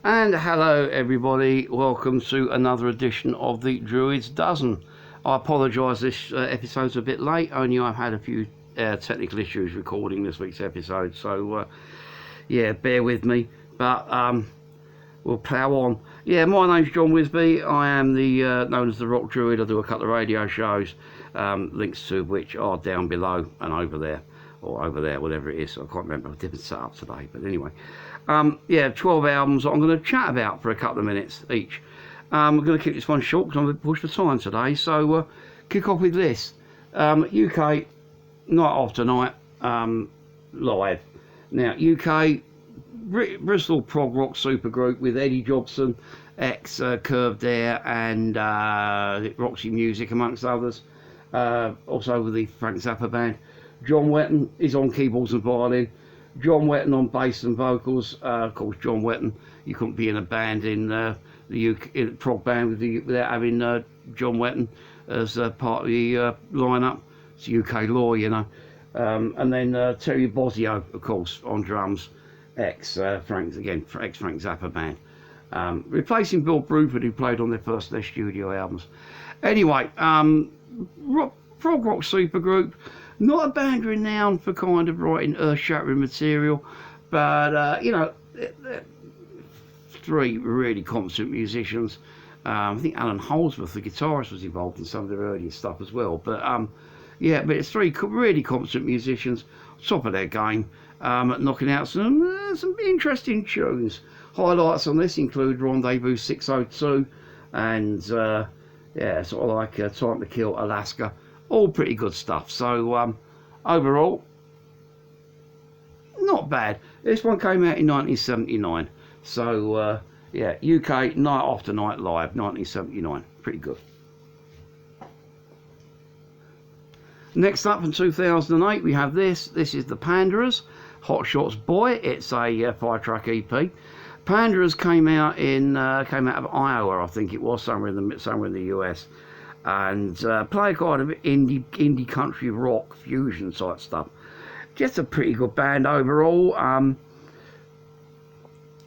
And hello everybody, welcome to another edition of the Druids Dozen. I apologise, this episode's a bit late, only I've had a few technical issues recording this week's episode, so yeah, bear with me, but we'll plough on. Yeah, my name's John Wisby, I am the known as the Rock Druid. I do a couple of radio shows, links to which are down below and over there, or over there, whatever it is. I can't remember, I didn't set up today, but anyway. Yeah, 12 albums I'm going to chat about for a couple of minutes each. I'm going to keep this one short because I'm a bit pushed for time today, so kick off with this. UK, Night After Night, live. Now, UK, Bristol prog rock supergroup with Eddie Jobson, ex Curved Air, and Roxy Music, amongst others. Also with the Frank Zappa band. John Wetton is on keyboards and violin. John Wetton on bass and vocals. Of course, John Wetton, you couldn't be in a band in the UK, in a prog band without having John Wetton as part of the lineup. It's UK law, you know. And then Terry Bozzio, of course, on drums, ex Frank Zappa band, replacing Bill Bruford, who played on their first their studio albums. Anyway, prog rock supergroup. Not a band renowned for kind of writing earth-shattering material, but you know, three really competent musicians. I think Alan Holdsworth, the guitarist, was involved in some of their earlier stuff as well. But yeah, but it's three really competent musicians, top of their game, knocking out some interesting tunes. Highlights on this include Rendezvous 602 and yeah, sort of like Time to Kill Alaska. All pretty good stuff. So overall, not bad. This one came out in 1979. So yeah, UK Night After Night live, 1979. Pretty good. Next up in 2008 we have this. This is the Panderers, Hotshots Boy. It's a 5-track EP. Panderers came out of Iowa, I think it was, somewhere in the US. And play kind of indie country rock fusion type stuff. Just a pretty good band overall.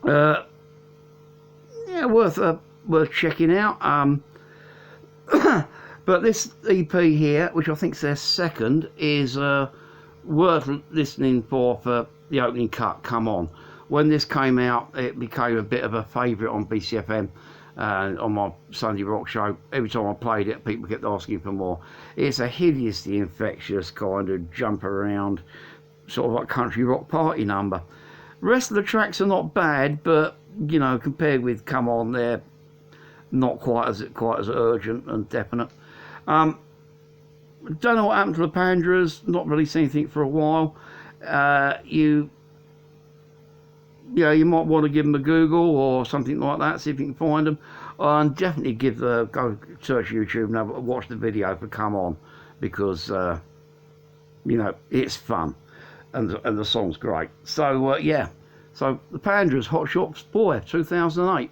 Yeah, worth checking out. But this EP here, which I think is their second, is worth listening for the opening cut, Come On. When this came out, it became a bit of a favourite on BCFM. On my Sunday rock show. Every time I played it, people kept asking for more. It's a hideously infectious kind of jump around, sort of like country rock party number. The rest of the tracks are not bad, but you know, compared with Come On, they're not quite as urgent and definite. Don't know what happened to the Pandaras. Not really seen anything for a while. You might want to give them a Google or something like that, see if you can find them. And definitely go search YouTube and watch the video for Come On, because you know, it's fun and the song's great. So yeah, so the Panderers, Hotshots Boy, 2008,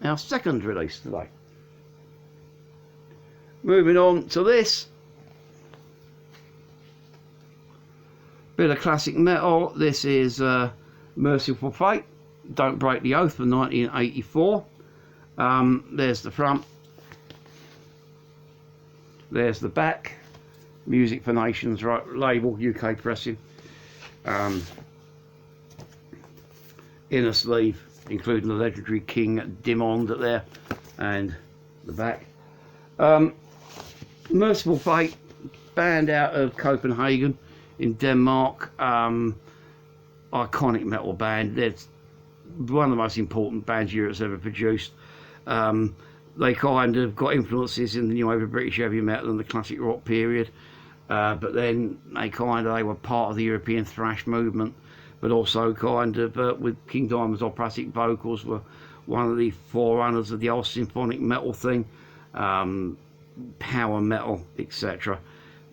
our second release today. Moving on to this bit of classic metal. This is Merciful Fate, Don't Break the Oath from 1984. There's the front, there's the back, Music for Nations label, UK pressing. Inner sleeve, including the legendary King Diamond there, and the back. Merciful Fate, band out of Copenhagen in Denmark. Iconic metal band. They're one of the most important bands Europe's ever produced. They kind of got influences in the new wave of British heavy metal and the classic rock period, but then they were part of the European thrash movement, but also kind of with King Diamond's operatic vocals were one of the forerunners of the old symphonic metal thing, power metal, etc.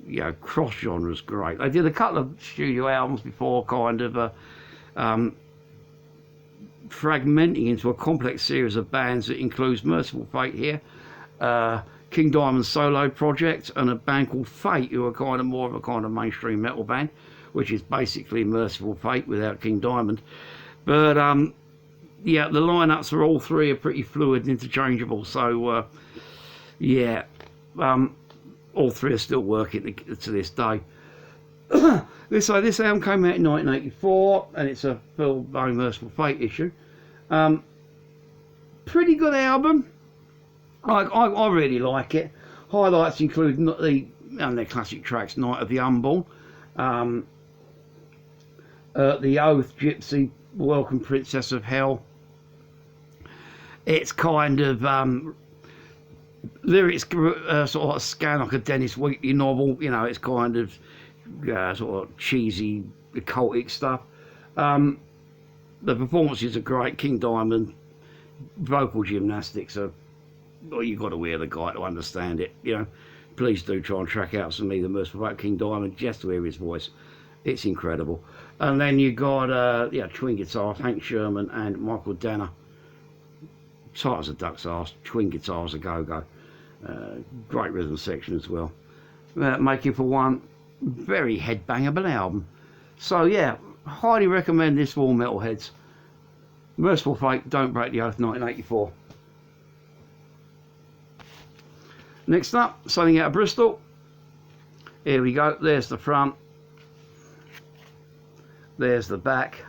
You know, cross genres, great. They did a couple of studio albums before kind of fragmenting into a complex series of bands that includes Merciful Fate here, King Diamond's solo project, and a band called Fate, who are kind of more of a kind of mainstream metal band, which is basically Merciful Fate without King Diamond. But yeah, the lineups for all three are pretty fluid and interchangeable. So yeah, all three are still working to this day. This album came out in 1984, and it's a Phil by Merciful Fate issue. Pretty good album. I really like it. Highlights include their classic tracks, Night of the Unborn, The Oath, Gypsy, Welcome Princess of Hell. It's kind of lyrics sort of scan like a Dennis Wheatley novel. You know, it's kind of sort of cheesy, occultic stuff. The performances are great. King Diamond vocal gymnastics are, well, you've got to wear the guy to understand it. You know, please do try and track out some of the Merciful Fate King Diamond just to hear his voice. It's incredible. And then you got twin guitars, Hank Sherman and Michael Danner. Tight as a duck's arse, twin guitars a go-go. Great rhythm section as well. Making for one very headbangable album. So yeah, highly recommend this for all metalheads. Merciful Fate, Don't Break the Oath, 1984. Next up, something out of Bristol. Here we go. There's the front. There's the back.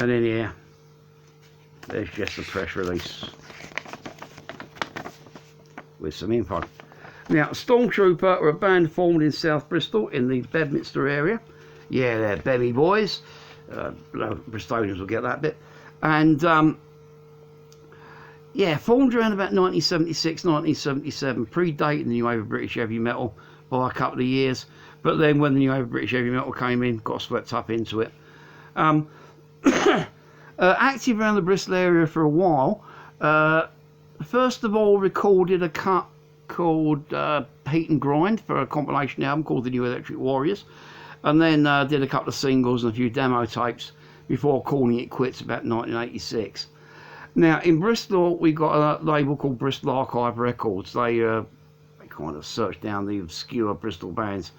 And in here, there's just the press release with some info. Now, Stormtrooper are a band formed in South Bristol in the Bedminster area. Yeah, they're Bebby boys. Bristolians will get that bit. And yeah, formed around about 1976, 1977, predating the new wave of British heavy metal by a couple of years. But then when the new wave of British heavy metal came in, got swept up into it. Active around the Bristol area for a while. First of all, recorded a cut called Heat and Grind for a compilation album called The New Electric Warriors, and then did a couple of singles and a few demo tapes before calling it quits about 1986. Now in Bristol we got a label called Bristol Archive Records. They kind of searched down the obscure Bristol bands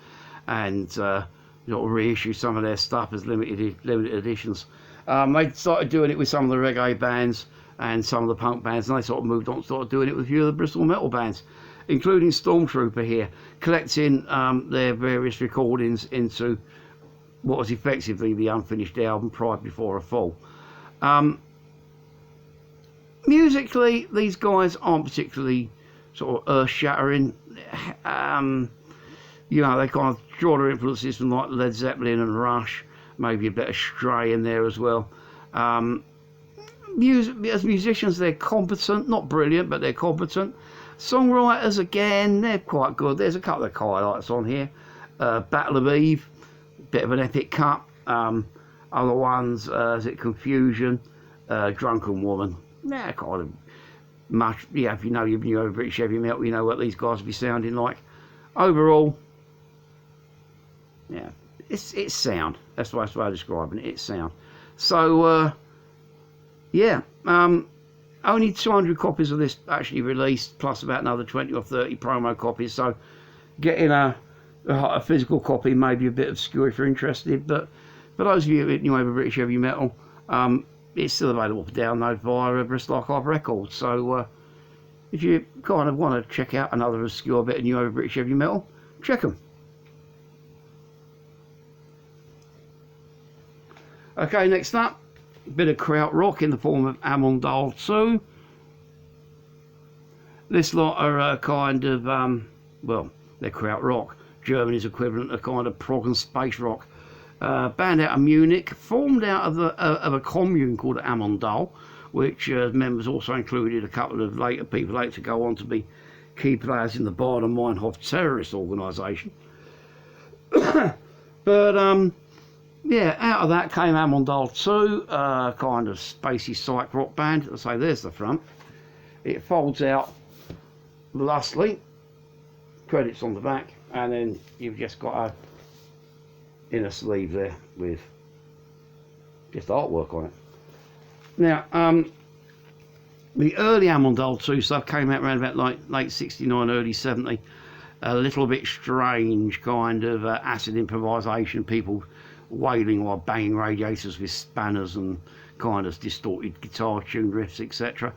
and sort of reissue some of their stuff as limited editions. They started doing it with some of the reggae bands and some of the punk bands, and they sort of moved on, started doing it with a few of the Bristol metal bands, including Stormtrooper here, collecting their various recordings into what was effectively the unfinished album Pride Before a Fall. Musically, these guys aren't particularly sort of earth-shattering. You know, they kind of draw their influences from like Led Zeppelin and Rush, maybe a bit of Stray in there as well. As musicians, they're competent, not brilliant, but they're competent. Songwriters, again, they're quite good. There's a couple of highlights on here. Battle of Eve, bit of an epic cut. Other ones, is it Confusion, Drunken Woman. Yeah, kind of much. Yeah, if you know your new British heavy metal, you know what these guys will be sounding like. Overall, yeah, it's sound. That's the way I'm describing it. It's sound. So yeah, only 200 copies of this actually released, plus about another 20 or 30 promo copies. So getting a physical copy may be a bit obscure if you're interested, but for those of you who know British heavy metal, it's still available for download via Bristol Archive Records. So if you kind of want to check out another obscure bit of new British heavy metal, check them. Okay, next up, a bit of krautrock in the form of Ammon Doll 2. This lot are kind of, well, they're krautrock. Germany's equivalent of kind of prog and space rock. Band out of Munich, formed out of a commune called Ammon Doll, which members also included a couple of people later to go on to be key players in the Baden-Meinhof terrorist organisation. But yeah, out of that came Ammon Doll 2, kind of spacey psych rock band. I'll say there's the front. It folds out lustily, credits on the back, and then you've just got a inner sleeve there with just artwork on it. Now, the early Ammon Doll 2 stuff came out around about like late 69, early 70. A little bit strange kind of acid improvisation. People wailing while banging radiators with spanners and kind of distorted guitar tune riffs, etc.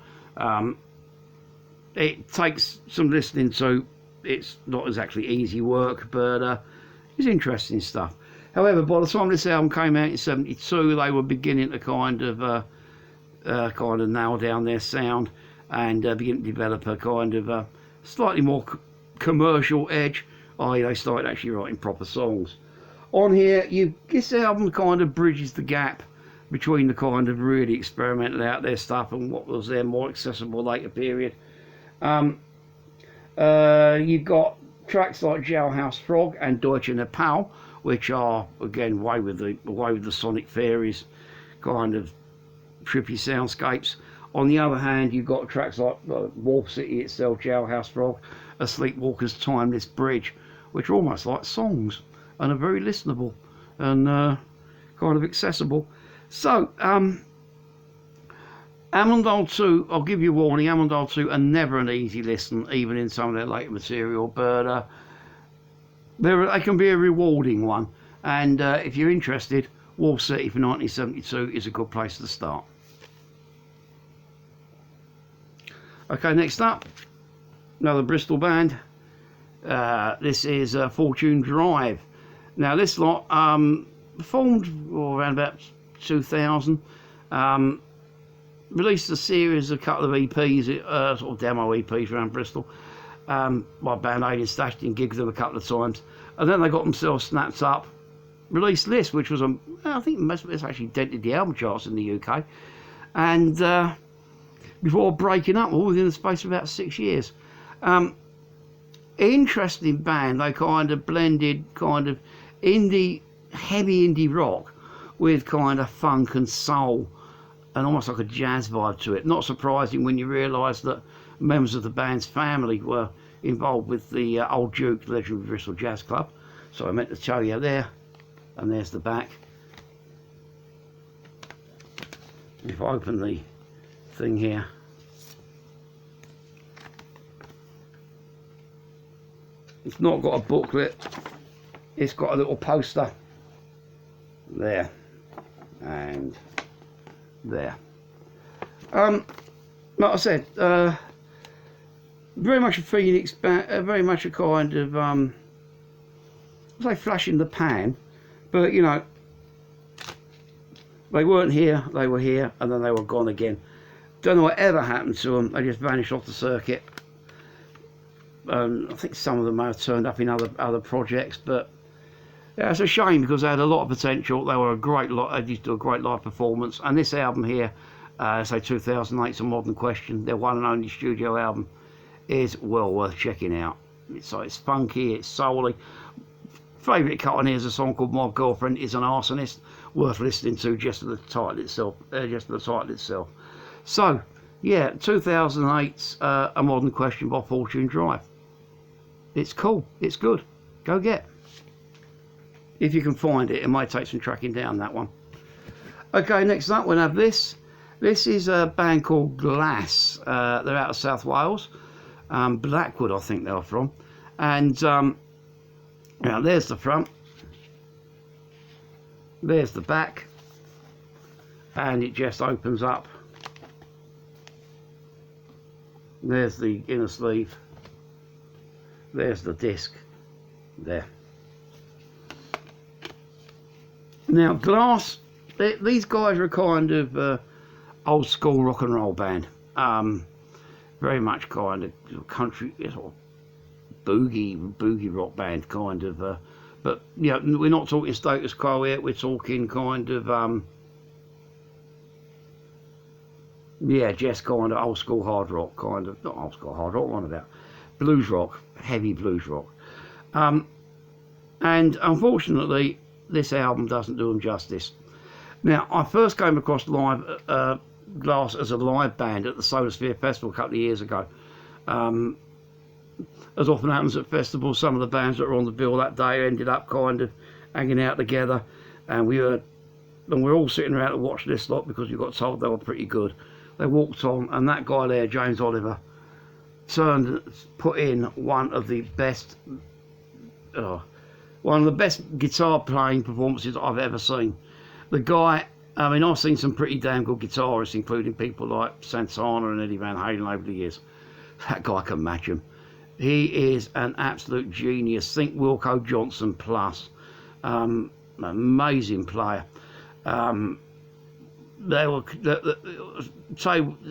It takes some listening to. It's not exactly easy work, but it's interesting stuff. However, by the time this album came out in '72, they were beginning to kind of nail down their sound and begin to develop a kind of slightly more commercial edge. I.e., they started actually writing proper songs. On here, this album kind of bridges the gap between the kind of really experimental out there stuff and what was their more accessible later period. You've got tracks like Jailhouse Frog and Deutsche Nepal, which are again way with the Sonic Fairies kind of trippy soundscapes. On the other hand, you've got tracks like Wolf City itself, Jailhouse Frog, A Sleepwalker's Timeless Bridge, which are almost like songs and are very listenable and kind of accessible. So, Ammon Doll 2, I'll give you a warning, Ammon Doll 2 are never an easy listen, even in some of their later material, but they can be a rewarding one. And if you're interested, Wolf City for 1972 is a good place to start. Okay, next up, another Bristol band. This is Fortune Drive. Now this lot formed around about 2000, released a series, a couple of EPs, sort of demo EPs around Bristol. My band Alien stashed in, gigged them a couple of times, and then they got themselves snapped up, released this, which was I think it's actually dented the album charts in the UK, and before breaking up all within the space of about 6 years. Interesting band. They kind of blended kind of heavy indie rock with kind of funk and soul and almost like a jazz vibe to it. Not surprising when you realise that members of the band's family were involved with the Old Duke, legendary Bristol Jazz Club. So I meant to show you there, and there's the back. If I open the thing here, it's not got a booklet, it's got a little poster there and there. Like I said, very much a Phoenix band, very much a kind of I'd say flash in the pan, but you know, they weren't here, they were here, and then they were gone again. Don't know whatever happened to them. They just vanished off the circuit. I think some of them may have turned up in other projects, but yeah, it's a shame because they had a lot of potential. They were a great lot. They used to do a great live performance, and this album here, say 2008's A Modern Question, their one and only studio album, is well worth checking out. It's funky, it's soul-y. Favourite cut on here is a song called My Girlfriend Is an Arsonist, worth listening to just for the title itself. So, yeah, 2008's A Modern Question by Fortune Drive. It's cool, it's good. Go get. If you can find it, it might take some tracking down, that one. Okay, next up we'll have this. This is a band called Glas. They're out of South Wales. Blackwood, I think they're from. And now there's the front. There's the back. And it just opens up. There's the inner sleeve. There's the disc. There. Now Glas, these guys are a kind of old school rock and roll band. Very much kind of country, sort of boogie rock band kind of. But you know, we're not talking Status Quo here. We're talking kind of yeah, just kind of old school hard rock, kind of, not old school hard rock, what about blues rock, heavy blues rock. And unfortunately, this album doesn't do them justice. Now, I first came across Glas as a live band at the Solar Sphere Festival a couple of years ago. As often happens at festivals, some of the bands that were on the bill that day ended up kind of hanging out together, and we were all sitting around to watch this lot because we got told they were pretty good. They walked on, and that guy there, James Oliver, put in one of the best One of the best guitar playing performances I've ever seen. The guy, I mean, I've seen some pretty damn good guitarists, including people like Santana and Eddie Van Halen over the years. That guy can match him. He is an absolute genius. Think Wilco Johnson plus. Amazing player. They were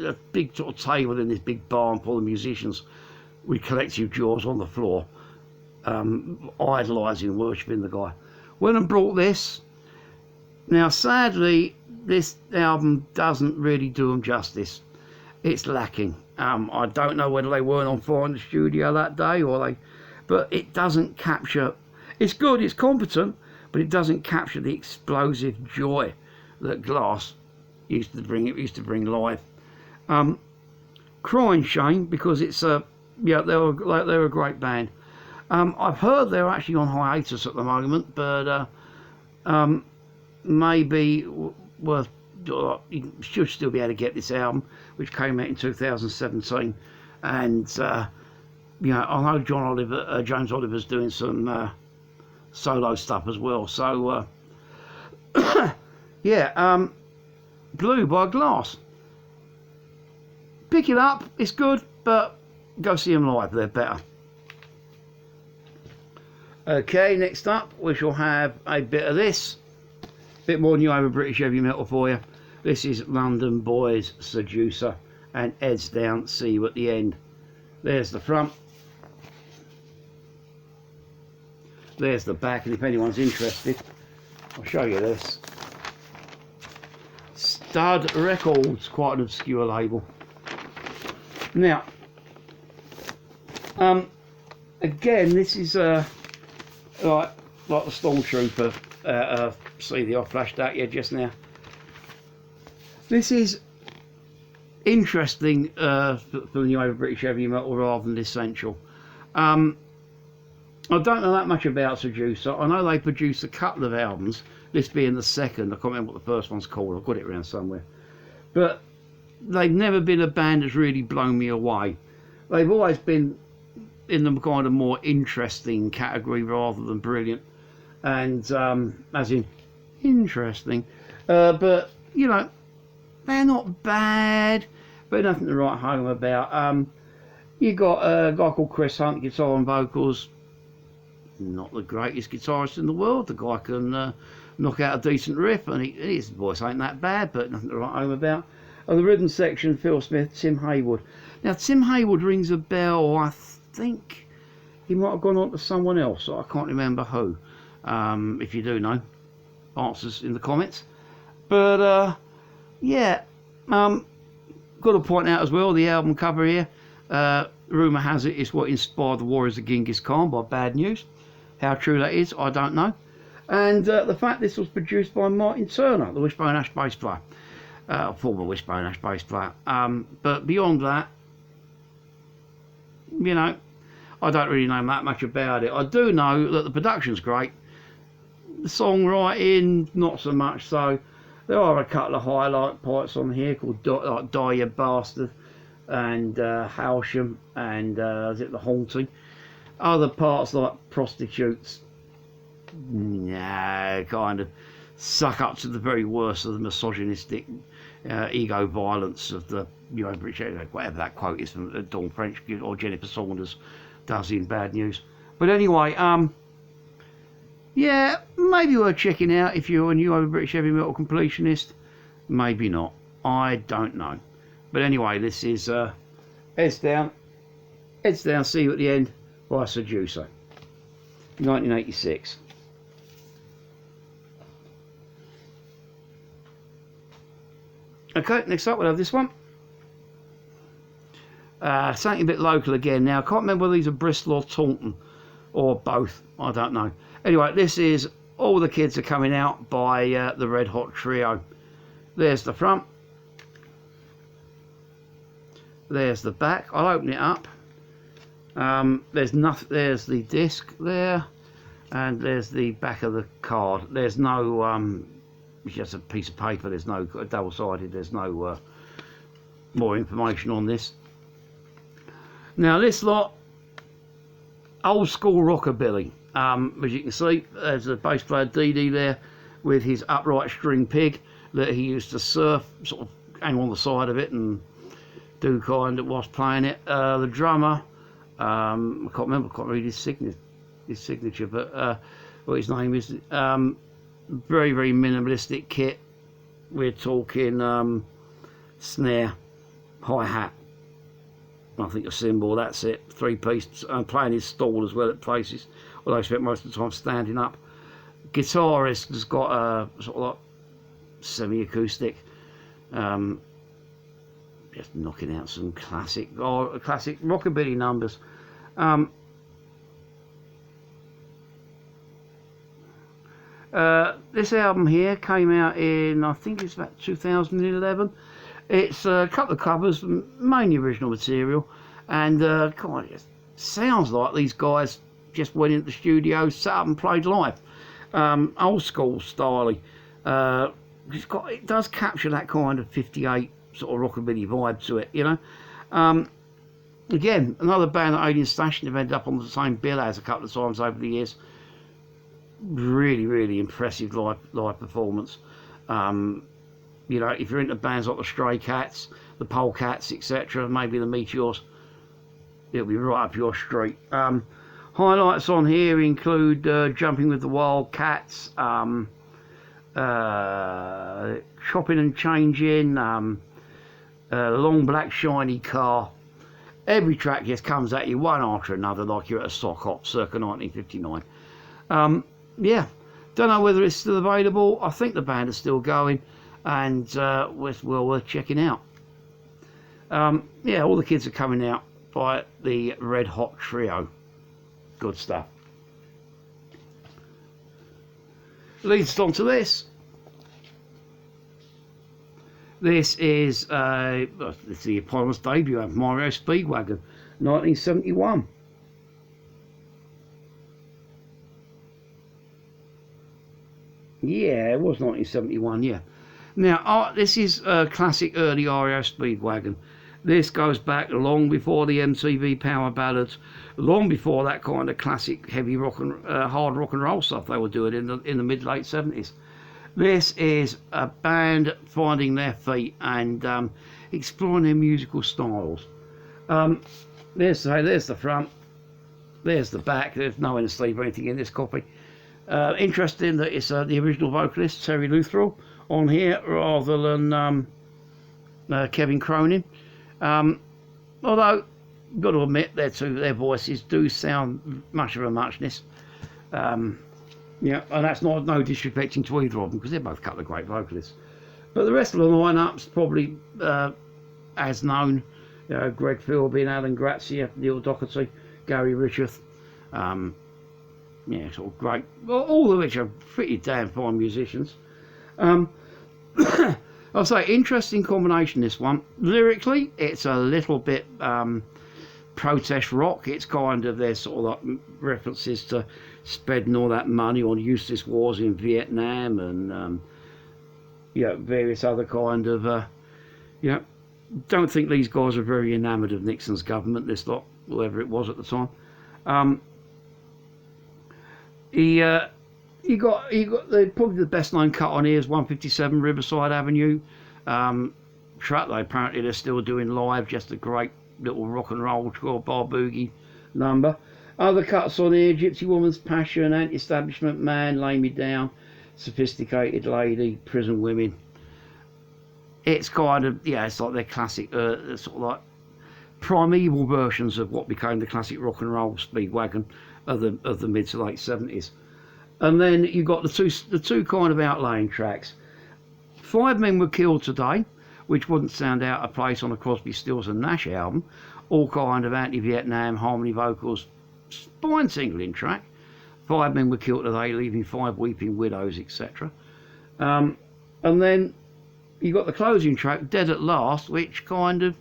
a big sort of table in this big barn full of musicians with collective jaws on the floor, idolising and worshipping the guy. Went and brought this. Now, sadly, this album doesn't really do them justice. It's lacking. I don't know whether they weren't on fire in the studio that day but it doesn't capture. It's good, it's competent, but it doesn't capture the explosive joy that Glas used to bring live. Crying shame, because it's they're a great band. I've heard they're actually on hiatus at the moment, but maybe worth. You should still be able to get this album, which came out in 2017, and I know James Oliver's doing some solo stuff as well. So yeah, Blue by Glas. Pick it up, it's good, but go see them live, they're better. Okay, next up we shall have a bit of this. Bit more new over British heavy metal for you. This is London Boys, Seducer, and Heads Down, See You at the End. There's the front. There's the back, and if anyone's interested, I'll show you this. Stud Records, quite an obscure label. Now, again, this is like the Stormtrooper CD I flashed out you just now. This is interesting for the new over British heavy metal rather than essential. I don't know that much about Seducer. I know they produced a couple of albums, this being the second. I can't remember what the first one's called. I've got it around somewhere. But they've never been a band that's really blown me away. They've always been in the kind of more interesting category rather than brilliant. And as in interesting. But, they're not bad, but nothing to write home about. You got a guy called Chris Hunt, guitar and vocals. Not the greatest guitarist in the world. The guy can knock out a decent riff, and his voice ain't that bad, but nothing to write home about. And the rhythm section, Phil Smith, Tim Haywood. Now, Tim Haywood rings a bell. I think he might have gone on to someone else. I can't remember who. If you do know, answers in the comments. But yeah, got to point out as well the album cover here. Rumour has it it's what inspired the Warriors of Genghis Khan by Bad News. How true that is, I don't know. And the fact this was produced by Martin Turner, the Wishbone Ash bass player, former Wishbone Ash bass player. But beyond that, I don't really know that much about it. I do know that the production's great. The songwriting, not so much so. There are a couple of highlight parts on here called like Die You Bastard and Halsham and is it The Haunting. Other parts like Prostitutes, kind of suck up to the very worst of the misogynistic ego violence of the whatever that quote is from Dawn French or Jennifer Saunders does in Bad News. But anyway, yeah, maybe worth checking out if you're a new over British heavy metal completionist. Maybe not. I don't know. But anyway, this is Heads Down, See You at the End by Seducer, 1986. Okay, next up we'll have this one. Something a bit local again. Now, I can't remember whether these are Bristol or Taunton, or both. I don't know. Anyway, this is All the Kids Are Coming Out by the Red Hot Trio. There's the front. There's the back. I'll open it up. There's the disc there, and there's the back of the card. There's no it's just a piece of paper. There's no double-sided. There's no more information on this. Now this lot, old school rockabilly. As you can see, there's a bass player DD there with his upright string pig that he used to surf, sort of hang on the side of it and do kind of whilst playing it. The drummer, I can't read his signature, but what his name is. Very, very minimalistic kit. We're talking snare, hi-hat, I think a cymbal, that's it, 3-piece, playing his stall as well at places, although I spent most of the time standing up. Guitarist has got a sort of like semi-acoustic, just knocking out some classic rockabilly numbers. This album here came out in, I think it's about 2011. It's a couple of covers, mainly original material, and God, it sounds like these guys just went into the studio, sat up and played live, old school style. It does capture that kind of 58 sort of rockabilly vibe to it, you know. Again, another band that Alien Station have ended up on the same bill as a couple of times over the years. Really, really impressive live performance. You know, if you're into bands like the Stray Cats, the Polecats, etc., maybe the Meteors, it'll be right up your street. Highlights on here include Jumping with the Wild Cats, Chopping and Changing, Long Black Shiny Car. Every track just comes at you one after another like you're at a sock hop circa 1959. Yeah, don't know whether it's still available. I think the band is still going, and it's well worth checking out. Yeah, all the kids are coming out by the Red Hot Trio. Good stuff. Leads us on to this. This is it's the eponymous debut of REO Speedwagon, 1971. Yeah, it was 1971, yeah. Now, this is a classic early REO Speedwagon. This goes back long before the MTV power ballads, long before that kind of classic heavy rock and hard rock and roll stuff they were doing in the mid-late 70s. This is a band finding their feet and exploring their musical styles. There's the front, there's the back. There's no inner sleeve or anything in this copy. Interesting that it's the original vocalist Terry Lutherell on here rather than Kevin Cronin. Although, got to admit, their voices do sound much of a muchness. Yeah, and that's no disrespecting to either of them because they're both a couple of great vocalists. But the rest of the lineup's probably as known. Greg Philby, Alan Grazia, Neil Doherty, Gary Richards. Yeah, sort of great. Well, all of which are pretty damn fine musicians. I'll say interesting combination, this one. Lyrically, it's a little bit protest rock. It's kind of their sort of like references to spending all that money on useless wars in Vietnam and various other kind of don't think these guys are very enamoured of Nixon's government, this lot, whoever it was at the time. You got probably the best known cut on here is 157 Riverside Avenue. Track they apparently they're still doing live, just a great little rock and roll 12-bar boogie number. Other cuts on here: Gypsy Woman's Passion, Anti-Establishment Man, Lay Me Down, Sophisticated Lady, Prison Women. It's kind of, it's like their classic sort of like primeval versions of what became the classic rock and roll Speedwagon of the mid to late 70s. And then you got the two kind of outlaying tracks. 5 Men Were Killed Today, which wouldn't sound out of place on a Crosby, Stills and Nash album. All kind of anti-Vietnam harmony vocals, fine singling track. 5 Men Were Killed Today, leaving 5 weeping widows, etc. And then you got the closing track, Dead at Last, which kind of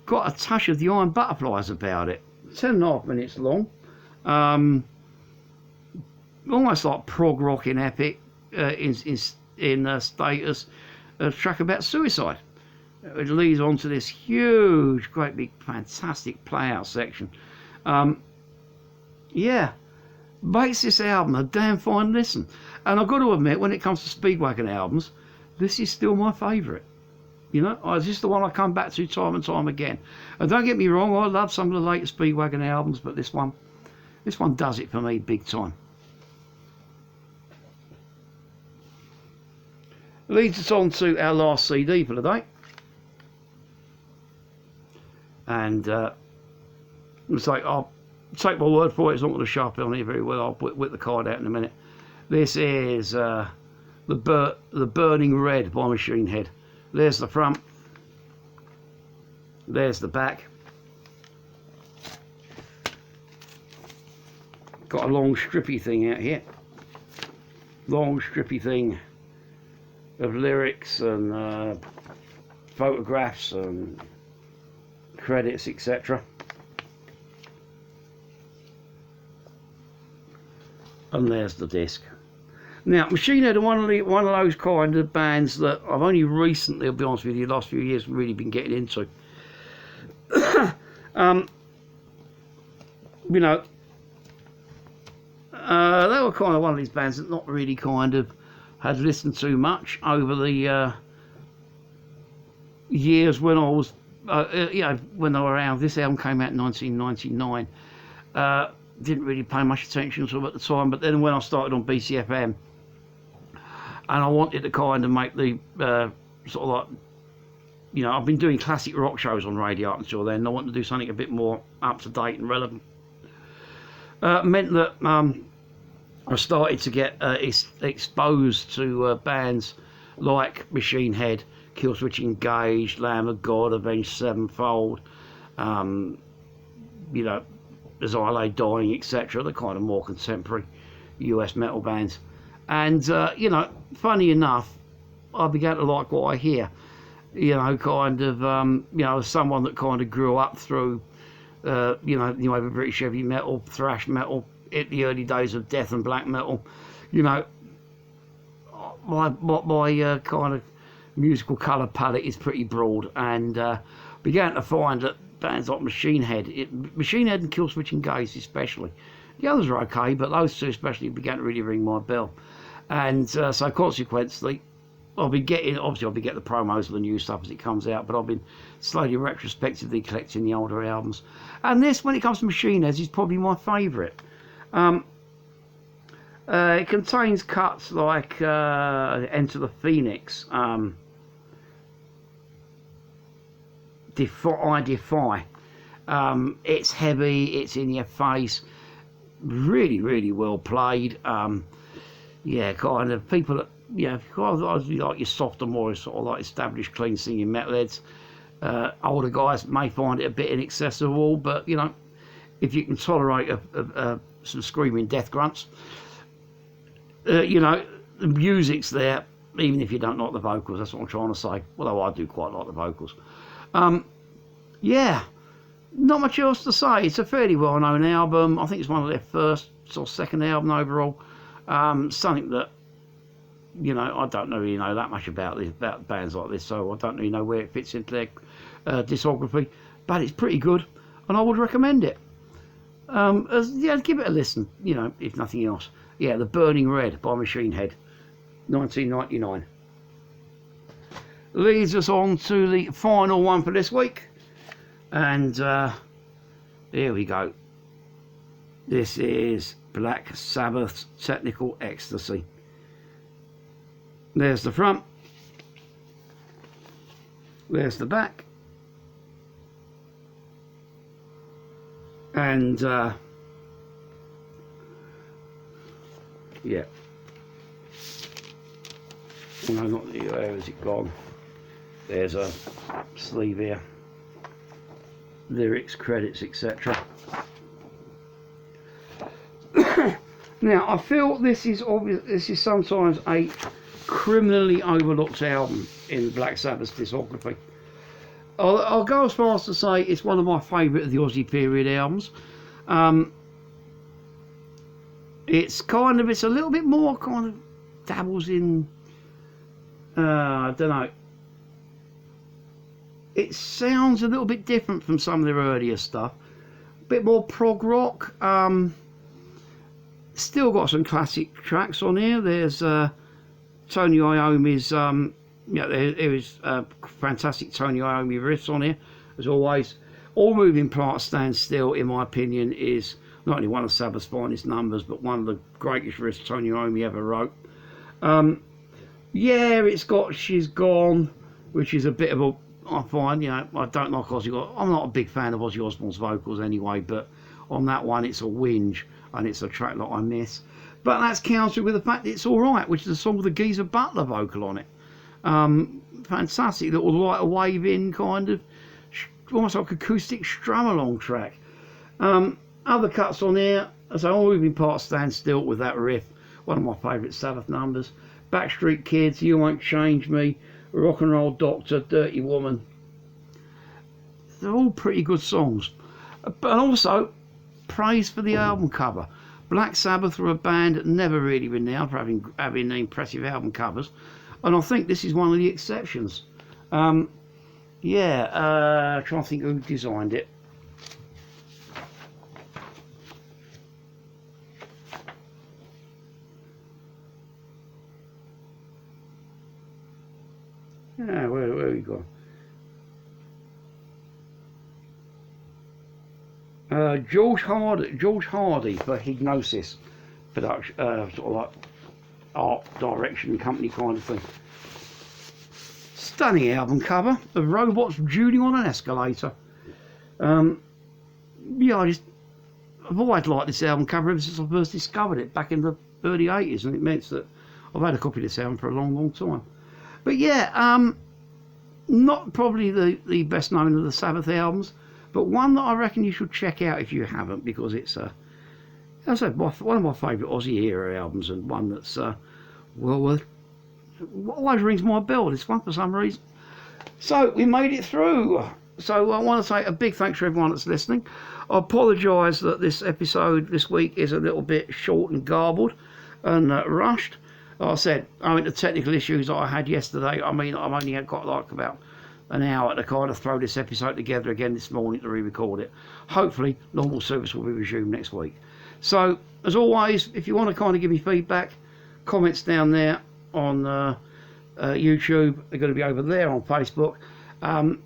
got a touch of the Iron Butterflies about it. 10.5 minutes long. Almost like prog rock in epic in status, a track about suicide. It leads on to this huge, great big, fantastic play out section. Yeah, makes this album a damn fine listen. And I've got to admit, when it comes to Speedwagon albums, this is still my favourite. You know, this is the one I come back to time and time again. And don't get me wrong, I love some of the later Speedwagon albums, but this one does it for me big time. Leads us on to our last CD for the day. And it's like, I'll take my word for it, it's not going to sharpen on here very well. I'll whip the card out in a minute. This is the Burning Red by Machine Head. There's the front. There's the back. Got a long strippy thing out here. Long strippy thing of lyrics and photographs and credits, etc. And there's the disc. Now, Machine Head are one of those kind of bands that I've only recently, I'll be honest with you, the last few years really been getting into. You know, they were kind of one of these bands that not really kind of had listened to much over the years when I was, you know, when they were around. This album came out in 1999. Didn't really pay much attention to them at the time, but then when I started on BCFM, and I wanted to kind of make the sort of like, you know, I've been doing classic rock shows on radio up until then, and I wanted to do something a bit more up to date and relevant. Meant that I started to get exposed to bands like Machine Head, Killswitch Engage, Lamb of God, Avenged Sevenfold, you know, As I Lay Dying, etc. The kind of more contemporary US metal bands. And, you know, funny enough, I began to like what I hear. You know, kind of, you know, as someone that kind of grew up through, you know, new wave of British heavy metal, thrash metal, in the early days of death and black metal. You know, my kind of musical colour palette is pretty broad, and began to find that bands like Machine Head and Killswitch Engage especially, the others are okay, but those two especially began to really ring my bell. And so consequently, I'll be getting the promos of the new stuff as it comes out, but I've been slowly retrospectively collecting the older albums. And this, when it comes to Machine Heads, is probably my favourite. It contains cuts like Enter the Phoenix, I Defy. It's heavy, it's in your face, really, really well played. Yeah, kind of people that, you know, like your softer, more sort of like established, clean singing metalheads. Older guys may find it a bit inaccessible, but you know, if you can tolerate some screaming death grunts, you know, the music's there, even if you don't like the vocals. That's what I'm trying to say. Although I do quite like the vocals. Yeah, not much else to say. It's a fairly well-known album. I think it's one of their first or second album overall. Something that, you know, I don't really know that much about bands like this, so I don't really know where it fits into their discography, but it's pretty good, and I would recommend it. Yeah, give it a listen, you know, if nothing else. Yeah, The Burning Red by Machine Head, 1999. Leads us on to the final one for this week, and here we go. This is Black Sabbath's Technical Ecstasy. There's the front, there's the back, and yeah, no, not the, where has it gone? There's a sleeve here, lyrics, credits, etc. Now, I feel this is obvious. This is sometimes a criminally overlooked album in Black Sabbath's discography. I'll go as far as to say it's one of my favourite of the Aussie period albums. It's a little bit more kind of dabbles in, I don't know. It sounds a little bit different from some of their earlier stuff. A bit more prog rock. Still got some classic tracks on here. There's Tony Iommi's, yeah, there is fantastic Tony Iommi riffs on here, as always. All Moving Parts Stand Still, in my opinion, is not only one of Sabbath's finest numbers, but one of the greatest riffs Tony Iommi ever wrote. Yeah, it's got She's Gone, which is a bit of a, I find, you know, I don't like Ozzy Osbourne. I'm not a big fan of Ozzy Osbourne's vocals anyway, but on that one it's a whinge, and it's a track that I miss. But that's countered with the fact that It's Alright, which is a song with a Geezer Butler vocal on it. Fantastic little light wave in kind of, almost like acoustic strum along track. Other cuts on here, as All Moving Parts Stand Still with that riff, one of my favourite Sabbath numbers. Backstreet Kids, You Won't Change Me, Rock and Roll Doctor, Dirty Woman. They're all pretty good songs. But also, praise for the album cover. Black Sabbath were a band that never really renowned for having impressive album covers, and I think this is one of the exceptions. Trying to think who designed it. Yeah, where we go? George Hardy for Hypnosis production, sort of like art direction company kind of thing. Stunning album cover of robots dueling on an escalator. Yeah, I've always liked this album cover ever since I first discovered it back in the early 80s, and it meant that I've had a copy of this album for a long time. But yeah, not probably the best known of the Sabbath albums, but one that I reckon you should check out if you haven't, because it's as I said, one of my favourite Aussie era albums, and one that's well always rings my bell, this one, for some reason. So we made it through. So I want to say a big thanks to everyone that's listening. I apologise that this episode this week is a little bit short and garbled and rushed. Like I said, I mean, the technical issues that I had yesterday, I mean, I've only got like about an hour to kind of throw this episode together again this morning to re-record it. Hopefully, normal service will be resumed next week. So, as always, if you want to kind of give me feedback, comments down there on YouTube, they're going to be over there on Facebook.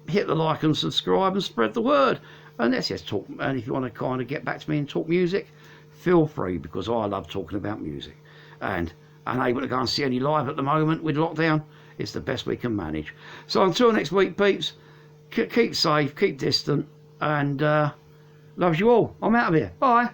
Hit the like and subscribe and spread the word. And let's just talk. And if you want to kind of get back to me and talk music, feel free, because I love talking about music. And unable to go and see any live at the moment with lockdown, it's the best we can manage. So until next week, peeps, keep safe, keep distant, and loves you all. I'm out of here. Bye.